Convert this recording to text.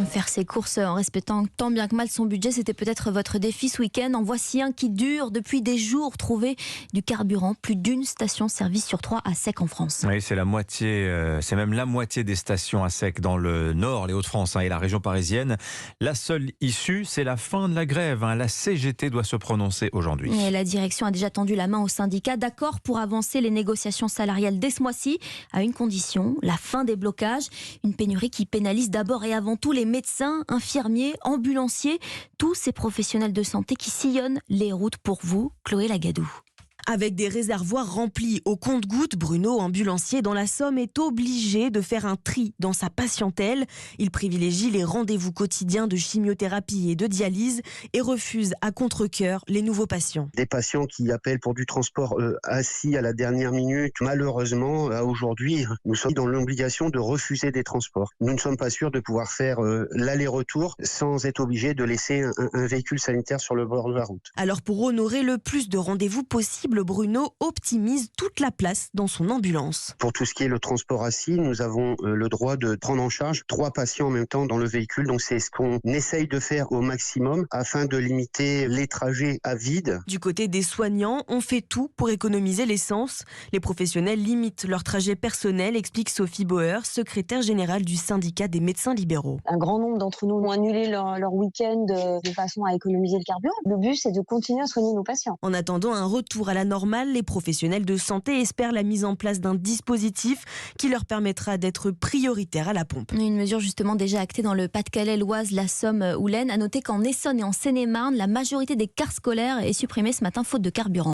Faire ses courses en respectant tant bien que mal son budget, c'était peut-être votre défi ce week-end. En voici un qui dure depuis des jours. Trouver du carburant. Plus d'une station-service sur 3 à sec en France. Oui, c'est la moitié, c'est même la moitié des stations à sec dans le Nord, les Hauts-de-France et la région parisienne. La seule issue, c'est la fin de la grève. La CGT doit se prononcer aujourd'hui. Et la direction a déjà tendu la main aux syndicats, d'accord pour avancer les négociations salariales dès ce mois-ci, à une condition, la fin des blocages. Une pénurie qui pénalise d'abord et avant tout les médecins, infirmiers, ambulanciers, tous ces professionnels de santé qui sillonnent les routes pour vous, Chloé Lagadou. Avec des réservoirs remplis au compte-gouttes, Bruno, ambulancier dans la Somme, est obligé de faire un tri dans sa patientèle. Il privilégie les rendez-vous quotidiens de chimiothérapie et de dialyse et refuse à contre-cœur les nouveaux patients. Des patients qui appellent pour du transport assis à la dernière minute. Malheureusement, aujourd'hui, nous sommes dans l'obligation de refuser des transports. Nous ne sommes pas sûrs de pouvoir faire l'aller-retour sans être obligés de laisser un véhicule sanitaire sur le bord de la route. Alors pour honorer le plus de rendez-vous possible, Bruno optimise toute la place dans son ambulance. Pour tout ce qui est le transport assis, nous avons le droit de prendre en charge 3 patients en même temps dans le véhicule. Donc c'est ce qu'on essaye de faire au maximum afin de limiter les trajets à vide. Du côté des soignants, on fait tout pour économiser l'essence. Les professionnels limitent leur trajet personnel, explique Sophie Bauer, secrétaire générale du syndicat des médecins libéraux. Un grand nombre d'entre nous ont annulé leur week-end de façon à économiser le carburant. Le but, c'est de continuer à soigner nos patients. En attendant un retour à la normale, les professionnels de santé espèrent la mise en place d'un dispositif qui leur permettra d'être prioritaires à la pompe. Une mesure justement déjà actée dans le Pas-de-Calais, l'Oise, la Somme ou l'Aisne. À noter qu'en Essonne et en Seine-et-Marne, la majorité des cars scolaires est supprimée ce matin faute de carburant.